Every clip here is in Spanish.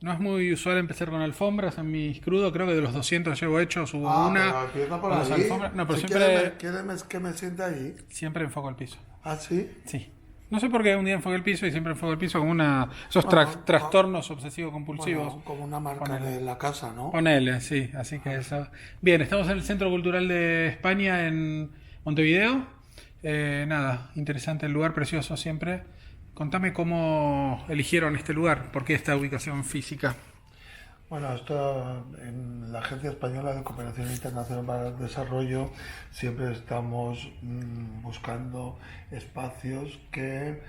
No es muy usual empezar con alfombras en mis crudos, creo que de los 200 llevo hechos, hubo Pero empieza por o dos ahí. alfombras. No, pero Si siempre, que me siente allí. siempre enfoco el piso. ¿Ah, sí? Sí. No sé por qué un día enfoqué el piso y siempre enfoco el piso como esos Bueno, trastornos obsesivos-compulsivos. bueno, como una marca Ponele. de la casa, ¿no? Ponele, sí, así que eso. Bien, estamos en el Centro Cultural de España en Montevideo. Nada, interesante el lugar, precioso siempre. Contame cómo eligieron este lugar, por qué esta ubicación física. Bueno, esto en la Agencia Española de Cooperación Internacional para el Desarrollo siempre estamos buscando espacios que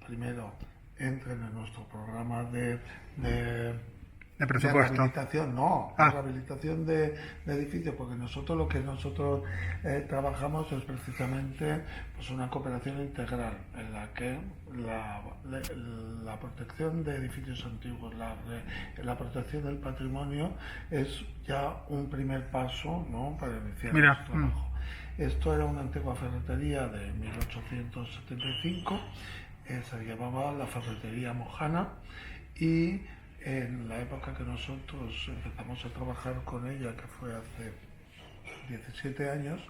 primero entren en nuestro programa De de presupuesto. rehabilitación, no, de Ah, rehabilitación de edificios, porque lo que nosotros trabajamos es precisamente pues una cooperación integral en la que la protección de edificios antiguos, la protección del patrimonio es ya un primer paso, ¿no?, para iniciar mira. este trabajo. Esto era una antigua ferretería de 1875, se llamaba la Ferretería Mojana, y en la época que nosotros empezamos a trabajar con ella, que fue hace 17 años,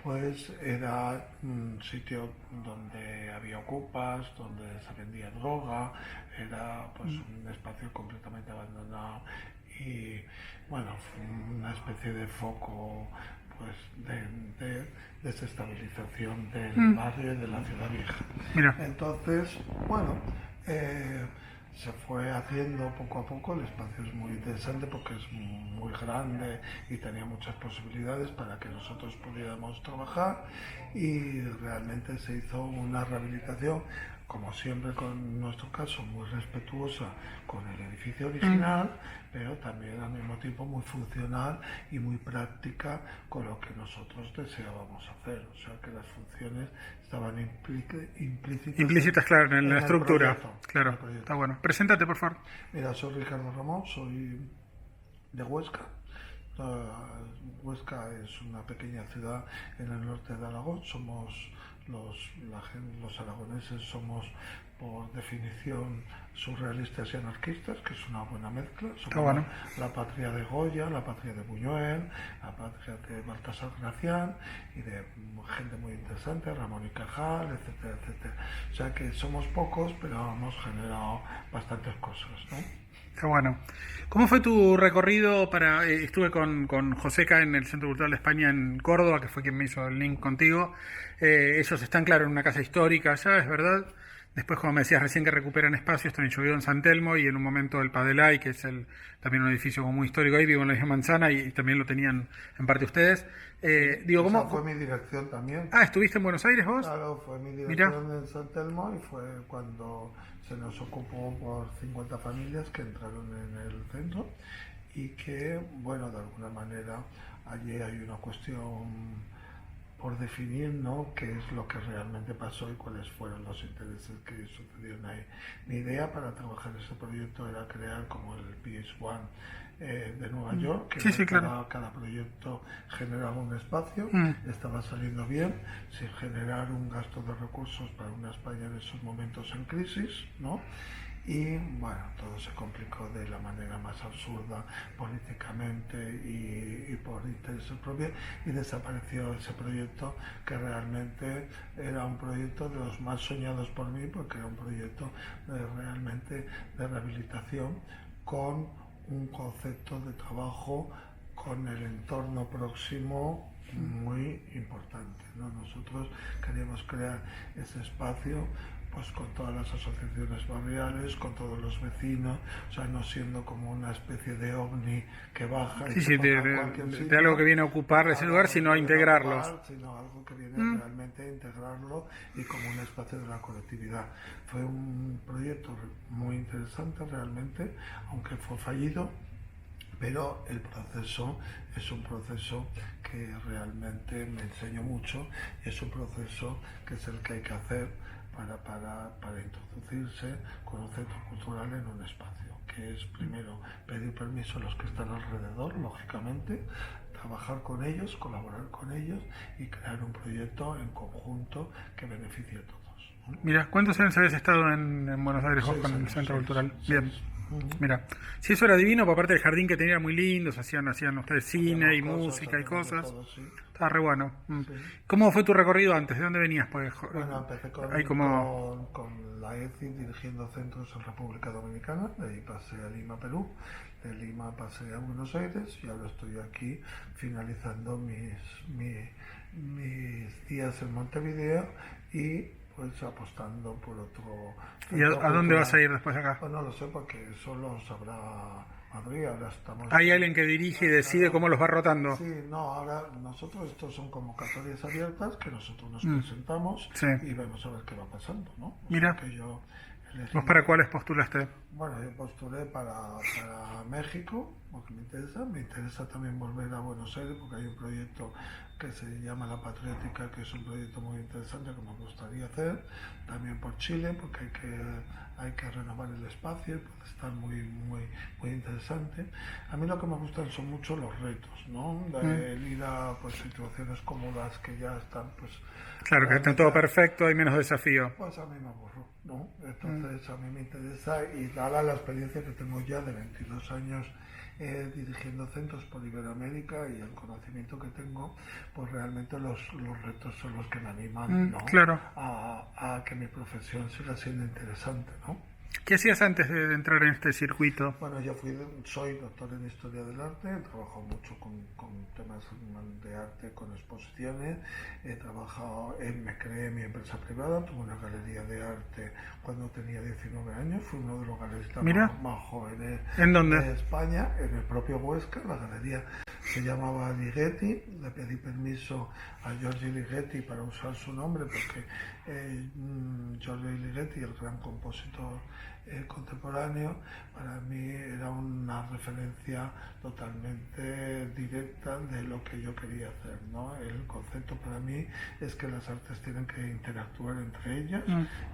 pues era un sitio donde había ocupas, donde se vendía droga, era pues un espacio completamente abandonado y bueno, fue una especie de foco pues de desestabilización del barrio y de la ciudad vieja. Mira, Entonces, bueno, se fue haciendo poco a poco. El espacio es muy interesante porque es muy grande y tenía muchas posibilidades para que nosotros pudiéramos trabajar, y realmente se hizo una rehabilitación, como siempre con nuestro caso, muy respetuosa con el edificio original, pero también al mismo tiempo muy funcional y muy práctica con lo que nosotros deseábamos hacer. O sea que las funciones estaban implícitas implícitas, claro, en la el estructura. proyecto, en Claro, el proyecto. está bueno. Preséntate, por favor. Mira, soy Ricardo Ramón, soy de Huesca. Huesca es una pequeña ciudad en el norte de Aragón. Somos los aragoneses somos por definición surrealistas y anarquistas, que es una buena mezcla. Está Somos bueno. la patria de Goya, la patria de Buñuel, la patria de Baltasar Gracián y de gente muy interesante, Ramón y Cajal, etcétera, etcétera. O sea que somos pocos, pero hemos generado bastantes cosas, ¿no? Está bueno. ¿Cómo fue tu recorrido para... estuve con Joseca en el Centro Cultural de España en Córdoba, que fue quien me hizo el link contigo. Ellos están, claro, en una casa histórica allá, es verdad. Después, como me decías recién, que recuperan espacios, también yo vivo en San Telmo y en un momento el Padelay, que es también un edificio como muy histórico ahí, vivo en la misma manzana y también lo tenían en parte ustedes. Digo, Esa ¿cómo? fue mi dirección también. Ah, ¿estuviste en Buenos Aires vos? Claro, fue mi Mira, dirección en San Telmo y fue cuando se nos ocupó por 50 familias que entraron en el centro y que, bueno, de alguna manera allí hay una cuestión por definir, ¿no?, qué es lo que realmente pasó y cuáles fueron los intereses que sucedieron ahí. Mi idea para trabajar ese proyecto era crear como el PS1 de Nueva York, que sí, sí, claro. cada proyecto generaba un espacio, Mm. estaba saliendo bien, sin generar un gasto de recursos para una España en esos momentos en crisis, ¿no? Y bueno, todo se complicó de la manera más absurda políticamente y por intereses propios, y desapareció ese proyecto, que realmente era un proyecto de los más soñados por mí, porque era un proyecto realmente de rehabilitación con un concepto de trabajo con el entorno próximo muy importante, ¿no? Nosotros queríamos crear ese espacio pues con todas las asociaciones barriales, con todos los vecinos, o sea, no siendo como una especie de ovni que baja y Sí, se sí, pone en cualquier de sitio, algo que viene a ocupar ese lugar, sino a integrarlos. sino algo que viene realmente a integrarlo y como un espacio de la colectividad. Fue un proyecto muy interesante realmente, aunque fue fallido, pero el proceso es un proceso que realmente me enseñó mucho, y es un proceso que es el que hay que hacer para introducirse con un centro cultural en un espacio, que es primero pedir permiso a los que están alrededor, lógicamente, trabajar con ellos, colaborar con ellos y crear un proyecto en conjunto que beneficie a todos. Mira, ¿cuántos años habías estado en Buenos Aires vos 6 con el años, Centro 6, Cultural? 6. Bien. Mira, si eso era divino, por aparte del jardín que tenía era muy lindo, hacían ustedes cine y música y hacemos de cosas. todo, sí. Estaba re bueno. Sí. ¿Cómo fue tu recorrido antes? ¿De dónde venías? Pues, Bueno, empecé hay como... con la ECI dirigiendo centros en República Dominicana, de ahí pasé a Lima, Perú, de Lima pasé a Buenos Aires y ahora estoy aquí finalizando mis días en Montevideo y pues apostando por otro ¿Y centro a dónde vas a cultural. ir después de acá? Pues no lo sé porque eso lo sabrá Madrid, ahora estamos... ¿Hay alguien que dirige y decide cómo los va rotando? Sí, no, ahora nosotros estos son convocatorias abiertas que nosotros nos presentamos Sí. y vamos a ver qué va pasando, ¿no? O Mira. sea que yo elegí, ¿Vos para cuáles postulaste? bueno, yo postulé para México, porque me interesa también volver a Buenos Aires porque hay un proyecto que se llama La Patriótica, que es un proyecto muy interesante que me gustaría hacer, también por Chile, porque hay que renovar el espacio, puede estar muy interesante. A mí lo que me gustan son mucho los retos, ¿no? El ir a pues, situaciones cómodas que ya están, pues... Claro, que está todo perfecto, hay menos desafío. Pues a mí me aburro, ¿no? Entonces a mí me interesa y dada la experiencia que tengo ya de 22 años dirigiendo centros por Iberoamérica y el conocimiento que tengo, pues realmente los retos son los que me animan, ¿no? Claro. A que mi profesión siga siendo interesante, ¿no? ¿Qué hacías antes de entrar en este circuito? Bueno, yo soy doctor en Historia del Arte, he trabajado mucho con temas de arte, con exposiciones, me creé mi empresa privada, tuve una galería de arte cuando tenía 19 años, fui uno de los galeristas más jóvenes ¿En dónde? de España, en el propio Huesca, la galería se llamaba Ligeti, le pedí permiso a Giorgio Ligeti para usar su nombre porque Giorgio Ligeti, el gran compositor contemporáneo, para mí era una referencia totalmente directa de lo que yo quería hacer, ¿no? El concepto para mí es que las artes tienen que interactuar entre ellas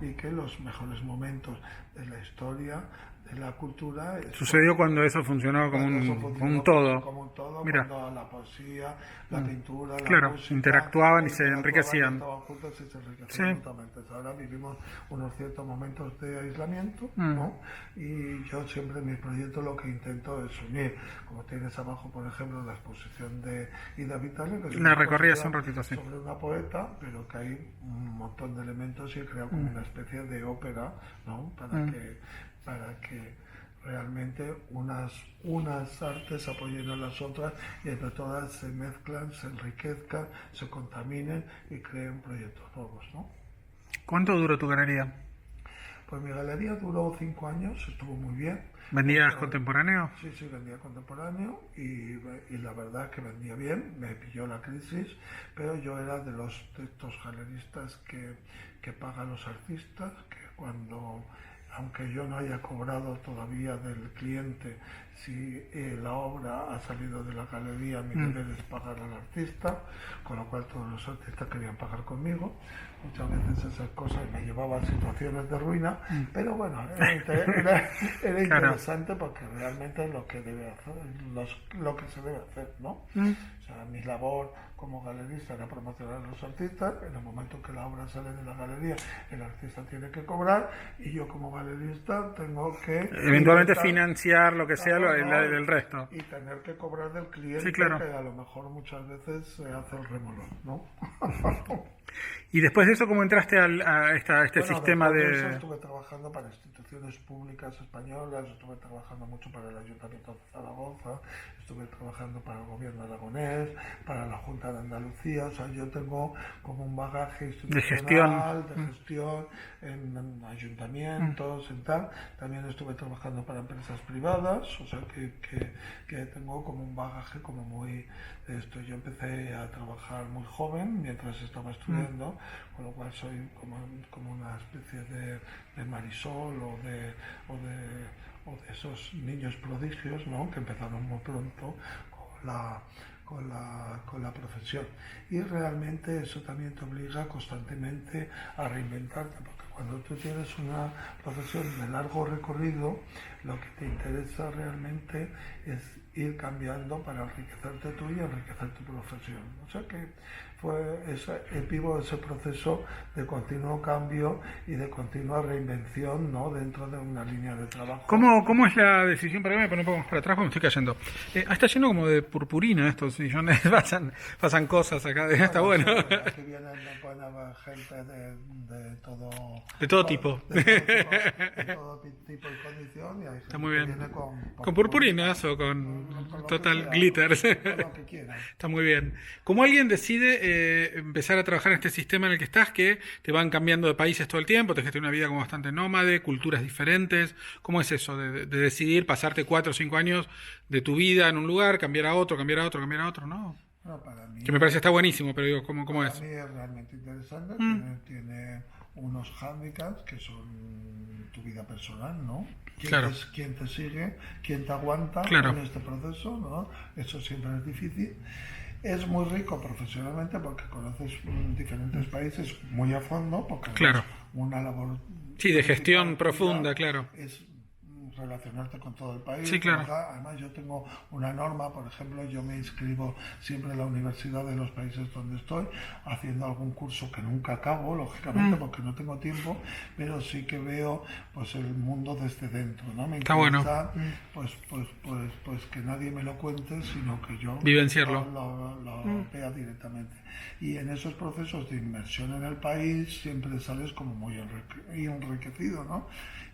y que los mejores momentos de la historia de la cultura sucedió cuando eso funcionó como un todo. Como un todo. Mira. Cuando la poesía, la pintura, Claro, la música interactuaban y se enriquecían. Estaban juntos y se enriquecían mutuamente. Ahora vivimos unos ciertos momentos de aislamiento, ¿no? Y yo siempre en mi proyecto lo que intento es unir, como tienes abajo por ejemplo la exposición de Ida Vitale, que La recorrí hace un ratito, sí. sobre una poeta, pero que hay un montón de elementos y he creado como una especie de ópera, ¿no? Para que realmente unas artes apoyen a las otras y entre todas se mezclan, se enriquezcan, se contaminen y creen proyectos nuevos, ¿no? ¿Cuánto duró tu galería? Pues mi galería duró 5 años, estuvo muy bien. ¿Vendías contemporáneo? Sí, vendía contemporáneo y la verdad es que vendía bien, me pilló la crisis, pero yo era de estos galeristas que pagan a los artistas, que cuando... aunque yo no haya cobrado todavía del cliente, si la obra ha salido de la galería, mi deber es pagar al artista, con lo cual todos los artistas querían pagar conmigo. Muchas veces esas cosas me llevaban a situaciones de ruina, pero bueno, era interesante porque realmente es lo que lo que se debe hacer, ¿no? O sea, mi labor como galerista era promocionar a los artistas. En el momento que la obra sale de la galería, el artista tiene que cobrar y yo como galerista tengo que eventualmente financiar lo que sea del resto y tener que cobrar del cliente, sí, claro. que a lo mejor muchas veces se hace el remolón, ¿no? Y después de eso, ¿cómo entraste a este sistema de...? Eso estuve trabajando para instituciones públicas españolas, estuve trabajando mucho para el Ayuntamiento de Zaragoza, estuve trabajando para el Gobierno aragonés, para la Junta de Andalucía. O sea, yo tengo como un bagaje institucional, de gestión en ayuntamientos, en tal. También estuve trabajando para empresas privadas, o sea que tengo como un bagaje como muy... esto. Yo empecé a trabajar muy joven mientras estaba estudiando, con lo cual soy como una especie de Marisol o de esos niños prodigios, ¿no? Que empezaron muy pronto con la profesión. Y realmente eso también te obliga constantemente a reinventarte, porque cuando tú tienes una profesión de largo recorrido, lo que te interesa realmente es ir cambiando para enriquecerte tú y enriquecer tu profesión. O sea que vivo ese proceso de continuo cambio y de continua reinvención, ¿no?, dentro de una línea de trabajo. ¿Cómo es la decisión? Para mí me pone un poco más para atrás porque me estoy cayendo. Está lleno como de purpurina estos sillones, pasan cosas acá, está bueno. Aquí vienen buena gente de todo... De todo tipo. De todo tipo y condición. Y hay gente Está muy bien. que viene Con purpurinas o con lo total que glitters. Con lo que quieran. Está muy bien. ¿Cómo alguien decide empezar a trabajar en este sistema en el que estás, que te van cambiando de países todo el tiempo, te tienes una vida como bastante nómade, culturas diferentes? ¿Cómo es eso de decidir pasarte 4 o 5 años de tu vida en un lugar, cambiar a otro, cambiar a otro, cambiar a otro? ¿No? Bueno, para mí, Que me parece está buenísimo, pero digo, ¿cómo es? para mí es realmente interesante. Tiene unos hándicaps que son tu vida personal, ¿no? Claro. Quién te sigue, quién te aguanta Claro. en este proceso, ¿no? Eso siempre es difícil. Es muy rico profesionalmente porque conoces diferentes países muy a fondo, porque Claro. es una labor... Sí, de gestión profunda, claro. Es relacionarte con todo el país. Sí, claro. Además, yo tengo una norma, por ejemplo, yo me inscribo siempre en la universidad de los países donde estoy, haciendo algún curso que nunca acabo, lógicamente, porque no tengo tiempo, pero sí que veo pues el mundo desde dentro, ¿no? Me Está interesa, bueno. pues que nadie me lo cuente, sino que yo Vivenciarlo. lo vea directamente. Y en esos procesos de inmersión en el país siempre sales como muy enriquecido, ¿no?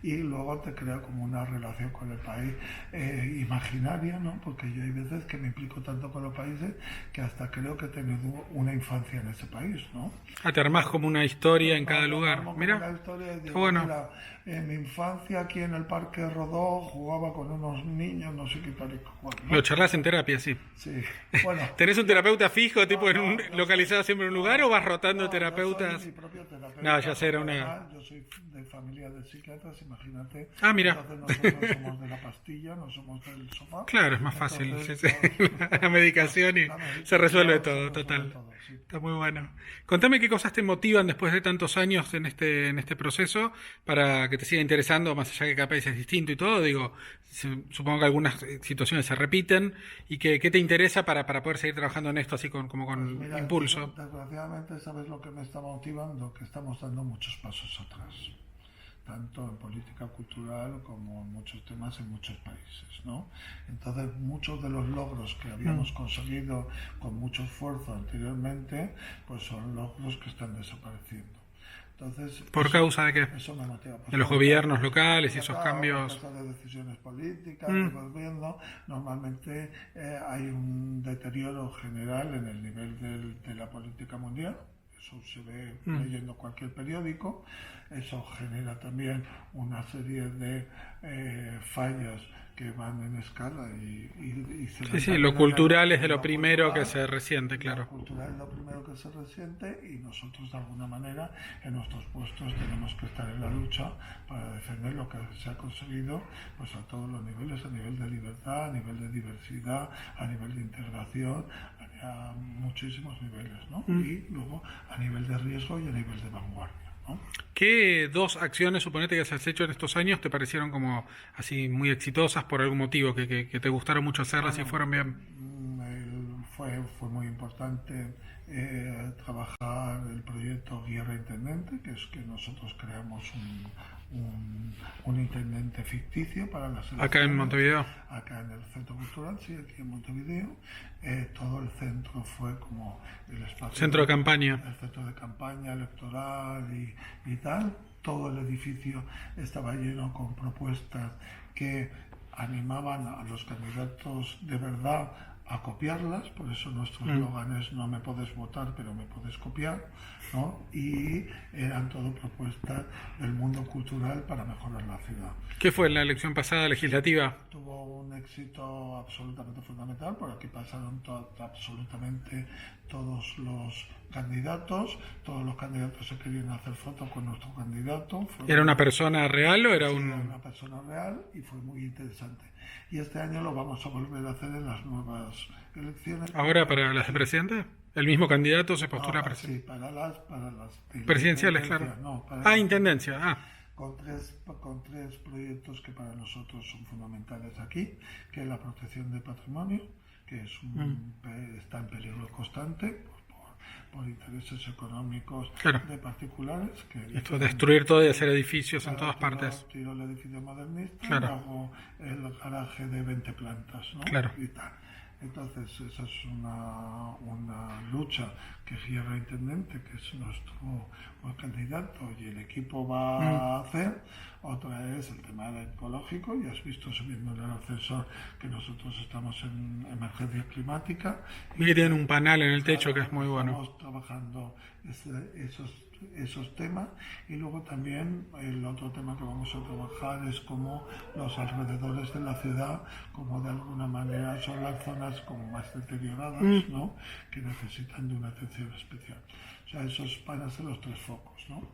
Y luego te crea como una relación con el país imaginaria, ¿no? Porque yo hay veces que me implico tanto con los países que hasta creo que he tenido una infancia en ese país, ¿no? Te armás como una historia en cada lugar. Mira, está bueno. Mira, en mi infancia aquí en el Parque Rodó jugaba con unos niños, no sé qué tal y cual, ¿no? Lo charlas en terapia, sí. Sí, bueno. ¿Tenés un terapeuta fijo, tipo localizado siempre en un lugar, o vas rotando terapeutas? Yo soy mi propio terapeuta. No, ya sé, era una... Además, yo soy de familia de psiquiatras, imagínate. Ah, mira. Entonces nosotros somos de la pastilla, no somos del sofá. Claro, es más fácil. Entonces, Sí. La medicación y se resuelve todo, se resuelve total. todo, sí. Está muy bueno. Contame qué cosas te motivan después de tantos años en este proceso para que te siga interesando, más allá que cada país es distinto y todo. Digo, supongo que algunas situaciones se repiten. ¿Y qué te interesa para poder seguir trabajando en esto así como con Mira, impulso? desgraciadamente, ¿sabes lo que me está motivando? Que estamos dando muchos pasos atrás, tanto en política cultural como en muchos temas en muchos países, ¿no? Entonces, muchos de los logros que habíamos conseguido con mucho esfuerzo anteriormente, pues son logros que están desapareciendo. Entonces, ¿Por causa de qué? eso me motiva. Pues De los gobiernos locales y esos cambios. Por causa de decisiones políticas, que vas viendo, normalmente hay un deterioro general en el nivel de la política mundial. Eso se ve leyendo cualquier periódico. Eso genera también una serie de fallas que van en escala y se Sí, lo cultural es de lo primero que se resiente, claro. Lo cultural es lo primero que se resiente y nosotros de alguna manera en nuestros puestos tenemos que estar en la lucha para defender lo que se ha conseguido pues a todos los niveles, a nivel de libertad, a nivel de diversidad, a nivel de integración, a muchísimos niveles, ¿no? Y luego a nivel de riesgo y a nivel de vanguardia, ¿no? ¿Qué 2 acciones, suponete, que has hecho en estos años te parecieron como así muy exitosas por algún motivo, que te gustaron mucho hacerlas y fueron bien? Fue muy importante trabajar el proyecto Guerra Intendente, que es que nosotros creamos un intendente ficticio para las elecciones. ¿Acá en Montevideo? Acá en el Centro Cultural, sí, aquí en Montevideo. Todo el centro fue como el espacio... Centro de campaña. El centro de campaña electoral y tal. Todo el edificio estaba lleno con propuestas que animaban a los candidatos de verdad a copiarlas, por eso nuestro eslogan es no me puedes votar, pero me puedes copiar, ¿no? Y eran todo propuestas del mundo cultural para mejorar la ciudad. ¿Qué fue la elección pasada legislativa? Tuvo un éxito absolutamente fundamental, por aquí pasaron absolutamente todos los candidatos se querían hacer fotos con nuestro candidato. ¿Era una persona real o era un...? Era una persona real y fue muy interesante. Y este año lo vamos a volver a hacer en las nuevas elecciones. ¿Ahora para las de presidente? ¿El mismo candidato se postula a presidente? Sí, para las presidenciales, claro. No, para Intendencia. con tres proyectos que para nosotros son fundamentales aquí, que es la protección del patrimonio, que está en peligro constante por intereses económicos Claro. de particulares. Esto de destruir todo y hacer edificios en todas partes. Tiro el edificio modernista, Claro. y hago el garaje de 20 plantas, ¿no? Claro. Y tal. Entonces, esa es una lucha que gira el intendente, que es nuestro candidato, y el equipo va a hacer. Otra es el tema ecológico, y has visto subiendo en el ascensor que nosotros estamos en emergencia climática. Y que tienen un panel en el techo que es muy bueno. Estamos trabajando esos temas, y luego también el otro tema que vamos a trabajar es como los alrededores de la ciudad, como de alguna manera son las zonas como más deterioradas, ¿no? Que necesitan de una atención especial. O sea, esos van a ser los tres focos, ¿no?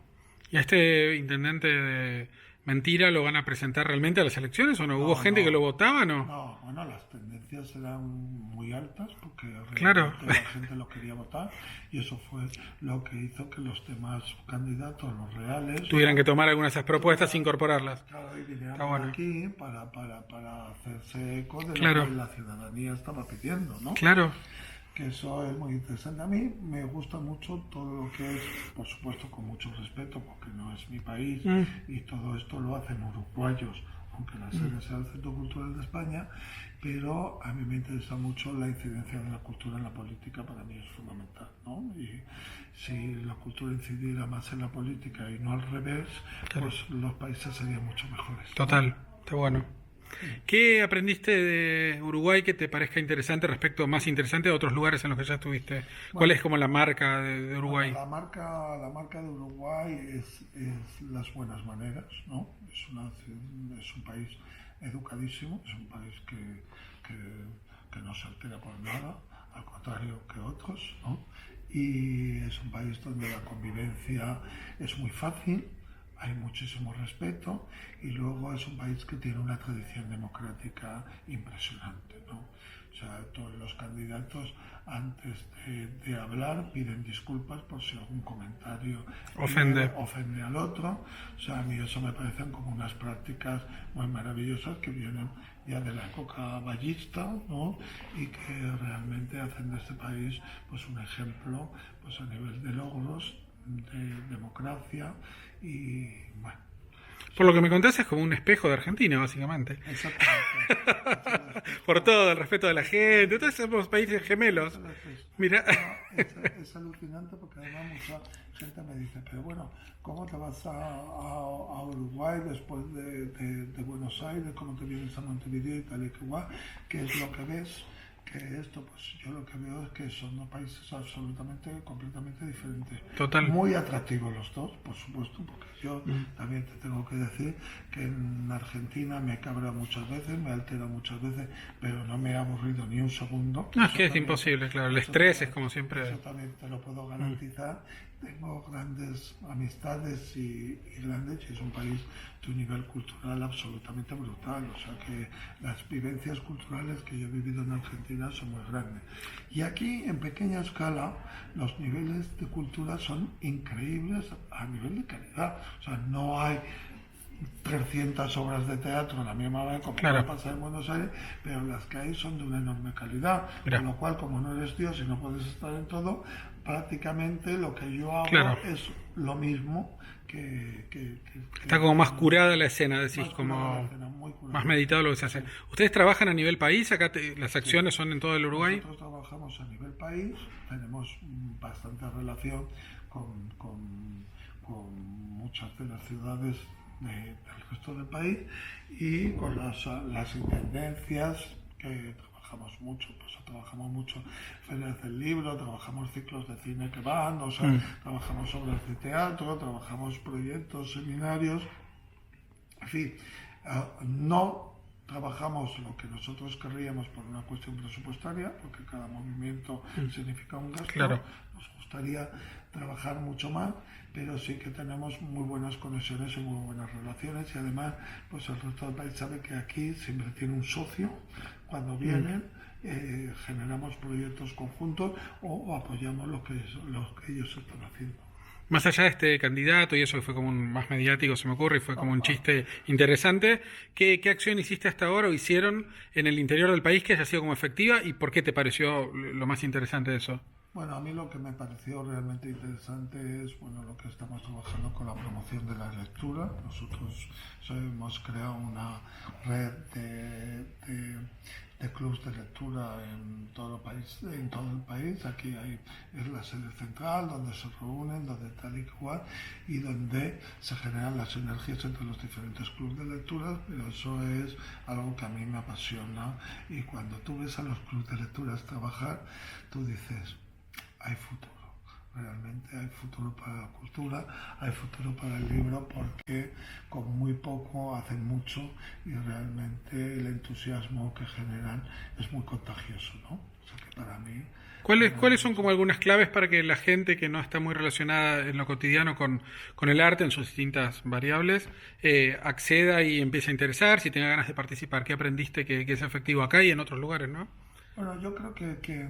¿Y a este intendente de Mentira lo van a presentar realmente a las elecciones o no? ¿Hubo gente que lo votaba o no? No, bueno, las tendencias eran muy altas porque Claro. realmente la gente lo quería votar, y eso fue lo que hizo que los demás candidatos, los reales, Tuvieran que tomar algunas de esas propuestas e incorporarlas. claro, y vinieran Está bueno. aquí para hacerse eco de Claro. lo que la ciudadanía estaba pidiendo, ¿no? Claro. Que eso es muy interesante. A mí me gusta mucho todo lo que es, por supuesto con mucho respeto, porque no es mi país, y todo esto lo hacen uruguayos, aunque la sede sea el Centro Cultural de España, pero a mí me interesa mucho la incidencia de la cultura en la política. Para mí es fundamental, ¿no? Y si la cultura incidiera más en la política y no al revés, Claro. pues los países serían mucho mejores, ¿no? Total. Está bueno. ¿Qué aprendiste de Uruguay que te parezca interesante más interesante de otros lugares en los que ya estuviste? ¿Cuál es como la marca de Uruguay? Bueno, la marca de Uruguay es las buenas maneras, ¿no? Es un país educadísimo, es un país que no se altera por nada, al contrario que otros, ¿no? Y es un país donde la convivencia es muy fácil, hay muchísimo respeto, y luego es un país que tiene una tradición democrática impresionante, ¿no? O sea, todos los candidatos antes de hablar piden disculpas por si algún comentario ofende al otro. O sea, a mí eso me parecen como unas prácticas muy maravillosas que vienen ya de la época vallista, ¿no? Y que realmente hacen de este país pues un ejemplo pues a nivel de logros, de democracia, y bueno. Por lo que me contás es como un espejo de Argentina, básicamente. Exactamente. Por todo, el respeto de la gente. Entonces somos países gemelos. Mira. Es alucinante, porque además mucha gente me dice, pero bueno, ¿cómo te vas a Uruguay después de Buenos Aires? ¿Cómo te vienes a Montevideo y tal y cual? ¿Qué es lo que ves? Que esto, pues yo lo que veo es que son dos países completamente diferentes. Total. Muy atractivos los dos, por supuesto, porque yo también te tengo que decir que en Argentina me cabrea muchas veces, me altera muchas veces, pero no me ha aburrido ni un segundo. No, es que es imposible, claro. El estrés es como siempre. Eso también te lo puedo garantizar. Tengo grandes amistades y es un país de un nivel cultural absolutamente brutal. O sea que las vivencias culturales que yo he vivido en Argentina son muy grandes. Y aquí, en pequeña escala, los niveles de cultura son increíbles a nivel de calidad. O sea, no hay 300 obras de teatro en la misma vez como Claro. pasa en Buenos Aires, pero las que hay son de una enorme calidad. Mira. Con lo cual, como no eres Dios y no puedes estar en todo, prácticamente lo que yo hago Claro. es lo mismo que Está como más curada la escena, decís, más como curada la escena, muy curada. más meditado lo que se hace. ¿Ustedes trabajan a nivel país? Acá las acciones son en todo el Uruguay. Nosotros trabajamos a nivel país, tenemos bastante relación con muchas de las ciudades del resto del país, y con las intendencias que trabajamos mucho. Pues trabajamos mucho ferias del libro, trabajamos ciclos de cine que van, o sea, trabajamos obras de teatro, trabajamos proyectos, seminarios, en fin, no trabajamos lo que nosotros querríamos por una cuestión presupuestaria, porque cada movimiento significa un gasto. Claro. Nos gustaría trabajar mucho más, pero sí que tenemos muy buenas conexiones y muy buenas relaciones, y además pues el resto del país sabe que aquí siempre tiene un socio cuando vienen. Generamos proyectos conjuntos o apoyamos lo que ellos están haciendo. Más allá de este candidato y eso que fue como más mediático, se me ocurre, y fue como un chiste interesante, ¿qué acción hiciste hasta ahora o hicieron en el interior del país que haya sido como efectiva y por qué te pareció lo más interesante de eso? Bueno, a mí lo que me pareció realmente interesante es bueno lo que estamos trabajando con la promoción de la lectura. Nosotros hemos creado una red de clubs de lectura en todo el país, en todo el país. Aquí es la sede central donde se reúnen, donde tal y cual, y donde se generan las sinergias entre los diferentes clubes de lectura, pero eso es algo que a mí me apasiona, y cuando tú ves a los clubes de lecturas trabajar, tú dices, hay futuro, realmente hay futuro para la cultura, hay futuro para el libro, porque con muy poco hacen mucho y realmente el entusiasmo que generan es muy contagioso, ¿no? O sea que para mí... ¿Cuáles son como algunas claves para que la gente que no está muy relacionada en lo cotidiano con el arte en sus distintas variables acceda y empiece a interesar, si tenga ganas de participar? ¿Qué aprendiste que es efectivo acá y en otros lugares, no? Bueno, yo creo que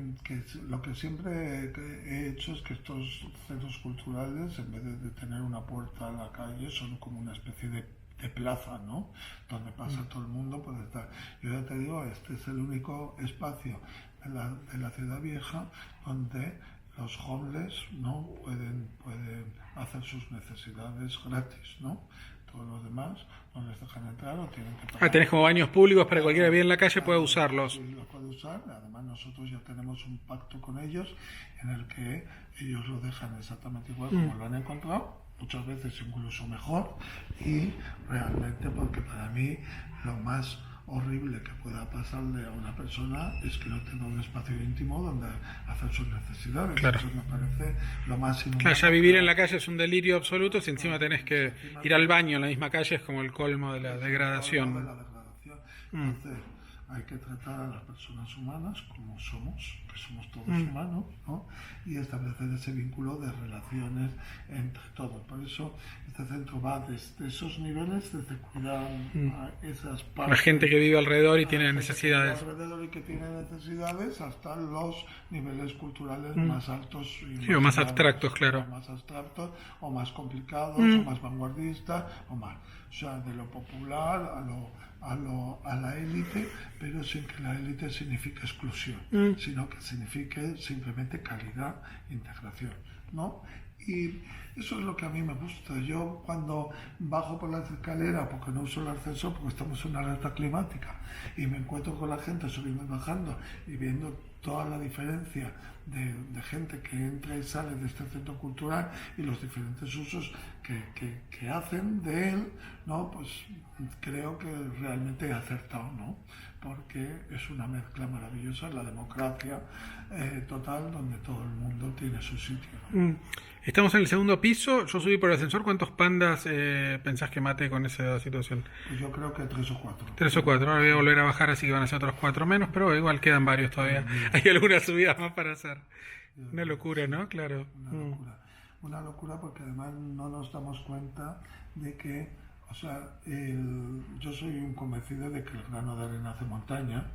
lo que siempre he hecho es que estos centros culturales, en vez de tener una puerta a la calle, son como una especie de plaza, ¿no? Donde pasa todo el mundo, puede estar. Yo ya te digo, este es el único espacio de la ciudad vieja donde los homeless no pueden hacer sus necesidades gratis, ¿no? Todos los demás no les dejan entrar o tienen que pagar. Tenés como baños públicos para que cualquiera que vive en la calle pueda usarlos. Los puede usar. Además, nosotros ya tenemos un pacto con ellos en el que ellos lo dejan exactamente igual como lo han encontrado, muchas veces incluso mejor, y realmente, porque para mí lo más horrible que pueda pasarle a una persona es que no tenga un espacio íntimo donde hacer sus necesidades. Claro. Eso me parece lo más inhumano. Claro, ya vivir en la calle es un delirio absoluto, si encima tenés que ir al baño en la misma calle es como el colmo de la degradación. Entonces, hay que tratar a las personas humanas como somos, que somos todos humanos, ¿no? Y establecer ese vínculo de relaciones entre todos. Por eso este centro va desde esos niveles, desde cuidar a esas partes, La gente que vive alrededor y tiene necesidades. alrededor y que tiene necesidades, hasta los niveles culturales más altos y Sí, o más abstractos, claro. más abstractos o más complicados o más vanguardistas o más, o sea, de lo popular a la élite, pero sin que la élite signifique exclusión, sino que signifique simplemente calidad e integración, ¿no? Y eso es lo que a mí me gusta. Yo cuando bajo por las escaleras, porque no uso el ascensor, porque estamos en una alerta climática, y me encuentro con la gente subiendo y bajando y viendo toda la diferencia de gente que entra y sale de este centro cultural y los diferentes usos que hacen de él, ¿no? Pues creo que realmente he acertado, ¿no? Porque es una mezcla maravillosa, la democracia total, donde todo el mundo tiene su sitio, ¿no? Estamos en el segundo piso, yo subí por el ascensor. ¿Cuántos pandas pensás que mate con esa situación? Pues yo creo que 3 o 4. 3 o 4, ahora voy a volver a bajar, así que van a ser otros 4 menos, pero igual quedan varios todavía. Hay algunas subidas más para hacer. Una locura, ¿no? Claro. Una locura porque además no nos damos cuenta de que, o sea, yo soy un convencido de que el grano de arena hace montaña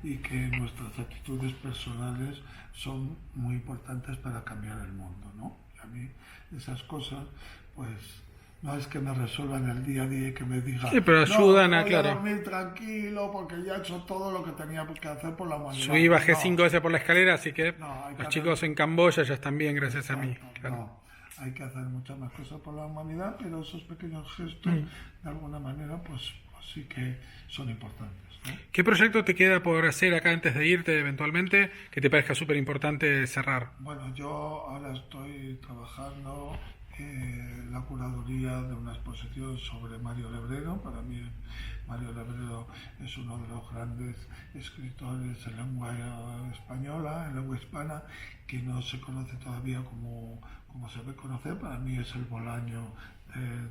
y que nuestras actitudes personales son muy importantes para cambiar el mundo, ¿no? Y a mí esas cosas, pues, no es que me resuelvan el día a día y que me digan, sí, pero ayudan no, a, voy claro, a dormir tranquilo porque ya he hecho todo lo que tenía que hacer por la humanidad. subí y bajé No, 5 veces por la escalera, así que hay que los hacer- chicos en Camboya ya están bien gracias a mí. Claro. No, hay que hacer muchas más cosas por la humanidad, pero esos pequeños gestos, de alguna manera, pues sí que son importantes, ¿no? ¿Qué proyecto te queda por hacer acá antes de irte eventualmente que te parezca súper importante cerrar? Bueno, yo ahora estoy trabajando la curaduría de una exposición sobre Mario Lebrero. Para mí Mario Lebrero es uno de los grandes escritores en lengua española, en lengua hispana, que no se conoce todavía como se debe conocer. Para mí es el Bolaño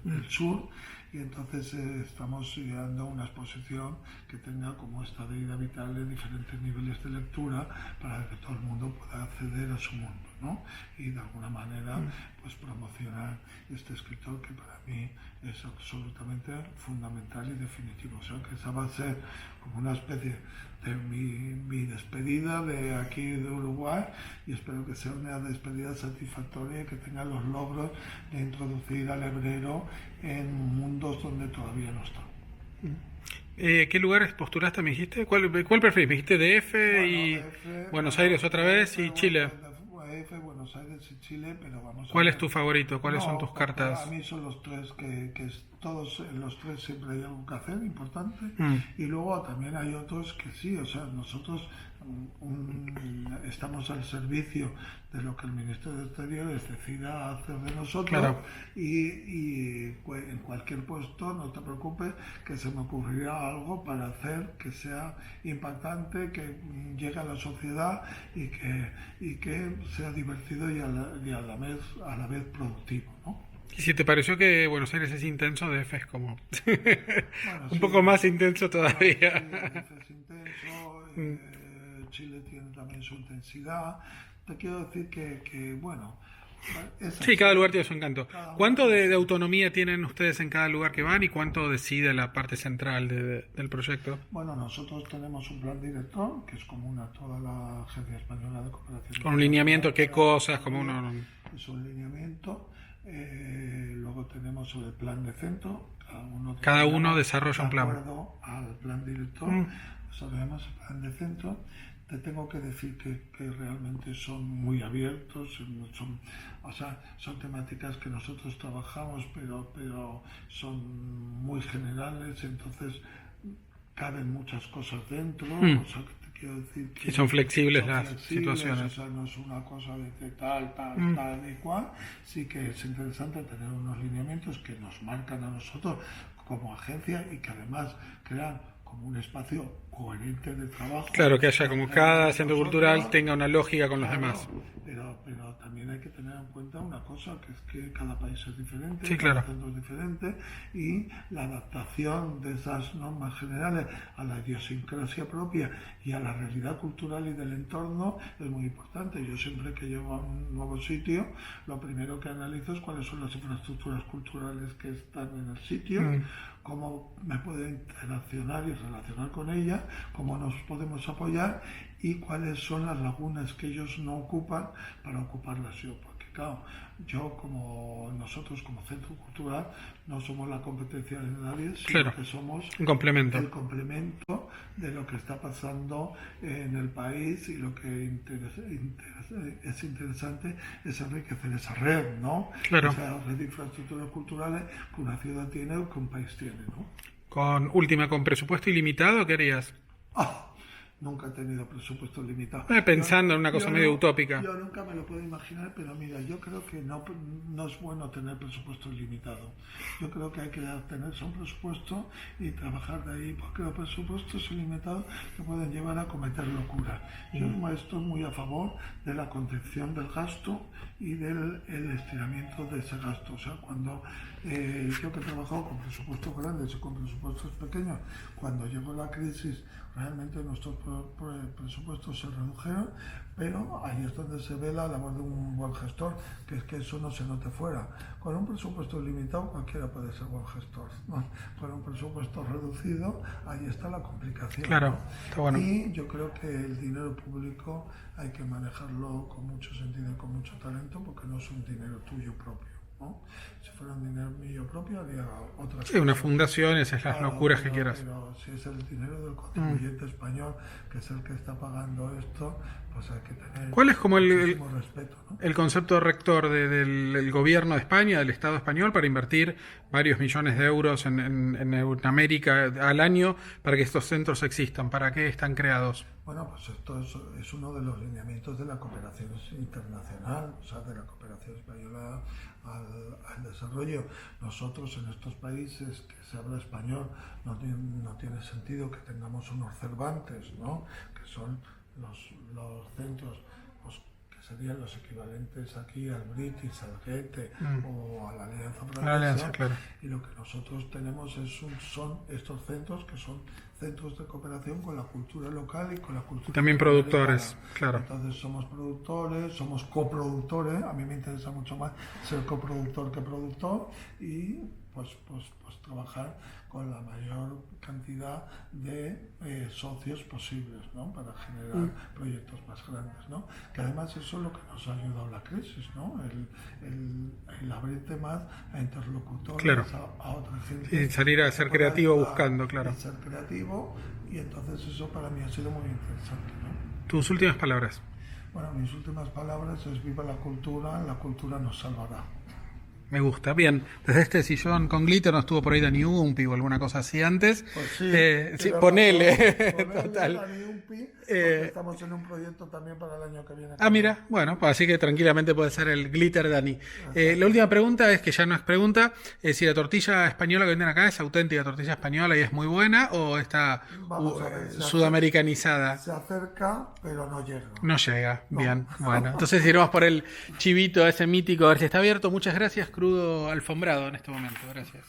del sur, y entonces estamos ideando una exposición que tenga como estadía vital de diferentes niveles de lectura para que todo el mundo pueda acceder a su mundo, ¿no? Y de alguna manera pues promocionar este escritor que para mí es absolutamente fundamental y definitivo. O sea que esa va a ser como una especie de mi despedida de aquí de Uruguay, y espero que sea una despedida satisfactoria y que tenga los logros de introducir al hebrero en mundos donde todavía no está. ¿Qué lugares postulaste, me dijiste? ¿Cuál preferís? Me dijiste DF y DF, Buenos Aires otra vez y Chile. DF, Buenos Aires y Chile, pero vamos a ¿Cuál ver. es tu favorito? ¿Cuáles son tus Porque cartas? a mí son los tres todos los tres siempre hay algo que hacer importante, y luego también hay otros que sí, o sea, nosotros estamos al servicio de lo que el Ministerio de Exteriores decida hacer de nosotros, Claro. y en cualquier puesto no te preocupes que se me ocurrirá algo para hacer que sea impactante, que llegue a la sociedad y que sea divertido y a la vez productivo, ¿no? Y si te pareció que Buenos Aires es intenso, DF es como Bueno, un sí, poco más intenso todavía. Sí, es intenso, Chile tiene también su intensidad. Te quiero decir que bueno, es Sí, así. cada lugar tiene su encanto. Cada uno ¿Cuánto tiene de su- autonomía tienen ustedes en cada lugar que van y cuánto decide la parte central del proyecto? Bueno, nosotros tenemos un plan director que es común a toda la Agencia Española de Cooperación. Con un lineamiento, qué Internacional, cosas, como uno... Es un lineamiento. Luego tenemos sobre el plan de centro. Cada uno tenemos, desarrolla un plan. De acuerdo al plan director, desarrollamos el plan de centro. Te tengo que decir que realmente son muy abiertos, son temáticas que nosotros trabajamos, pero son muy generales, entonces caben muchas cosas dentro. O sea, que te quiero decir que Y son flexibles las flexibles, situaciones. o sea, no es una cosa de tal y cual. Sí que es interesante tener unos lineamientos que nos marcan a nosotros como agencia y que además crean como un espacio coherente de trabajo. Claro, que haya como cada centro Nosotros, cultural tenga una lógica con los claro, demás. pero también hay que tener en cuenta una cosa, que es que cada país es diferente, Sí, cada claro. centro es diferente, y la adaptación de esas normas generales a la idiosincrasia propia y a la realidad cultural y del entorno es muy importante. Yo siempre que llego a un nuevo sitio, lo primero que analizo es cuáles son las infraestructuras culturales que están en el sitio, cómo me puedo interaccionar y relacionar con ellas, cómo nos podemos apoyar y cuáles son las lagunas que ellos no ocupan para ocuparlas yo. Porque claro, nosotros como centro cultural no somos la competencia de nadie, sino Claro. que somos Un complemento. el complemento de lo que está pasando en el país, y lo que es interesante es enriquecer esa red, ¿no? Claro. Esa red de infraestructuras culturales que una ciudad tiene o que un país tiene, ¿no? Con presupuesto ilimitado, ¿qué harías? ¡Ah! Nunca he tenido presupuesto limitado. Pensando en una cosa medio utópica. Yo nunca me lo puedo imaginar, pero mira, yo creo que no es bueno tener presupuesto limitado. Yo creo que hay que tenerse un presupuesto y trabajar de ahí, porque los presupuestos ilimitados te pueden llevar a cometer locuras. Yo estoy muy a favor de la contención del gasto y del estiramiento de ese gasto. O sea, cuando yo que he trabajado con presupuestos grandes y con presupuestos pequeños, cuando llegó la crisis, realmente nuestros presupuestos se redujeron, pero ahí es donde se ve la labor de un buen gestor, que es que eso no se note fuera. Con un presupuesto limitado cualquiera puede ser buen gestor, ¿no? Con un presupuesto reducido, ahí está la complicación. Claro, ¿no? está bueno. Y yo creo que el dinero público hay que manejarlo con mucho sentido y con mucho talento, porque no es un dinero tuyo propio, ¿no? Si fuera un dinero mío propio haría otra cosa. Sí, una fundación, esas las locuras que quieras. Pero si es el dinero del contribuyente español, que es el que está pagando esto, pues hay que tener ¿Cuál es como muchísimo respeto, ¿no? el concepto rector del gobierno de España, del Estado español, para invertir varios millones de euros en América al año para que estos centros existan? ¿Para qué están creados? Bueno, pues esto es uno de los lineamientos de la cooperación internacional, o sea, de la cooperación española al desarrollo. Nosotros en estos países que se habla español no tiene sentido que tengamos unos Cervantes, ¿no? Que son los centros pues, que serían los equivalentes aquí al British, al Goethe o a la Alianza Francesa. La Alianza, claro. Y lo que nosotros tenemos son estos centros que son centros de cooperación con la cultura local y con la cultura También productores, americana. claro. Entonces somos productores, somos coproductores, a mí me interesa mucho más ser coproductor que productor y pues trabajar con la mayor cantidad de socios posibles, ¿no? Para generar proyectos más grandes, ¿no? Que además eso es lo que nos ha ayudado la crisis, ¿no? El abrirte más a interlocutores, claro, a otra gente. Y salir a ser creativo buscando, claro. Ser creativo, y entonces eso para mí ha sido muy interesante, ¿no? Tus últimas palabras. Bueno, mis últimas palabras es: viva la cultura nos salvará. Me gusta. Bien, desde este sillón con glitter no estuvo por ahí Dani Umpi o alguna cosa así antes. Pues sí, sí, ponele. Total. Total. Porque estamos en un proyecto también para el año que viene. Mira, bueno, pues así que tranquilamente puede ser el glitter Dani. La última pregunta es, que ya no es pregunta, si la tortilla española que venden acá es auténtica tortilla española y es muy buena, o está sudamericanizada. Se acerca, pero no llega. No llega, bien, bueno. Entonces iremos por el chivito ese mítico, a ver si está abierto. Muchas gracias, Crudo Alfombrado, en este momento. Gracias.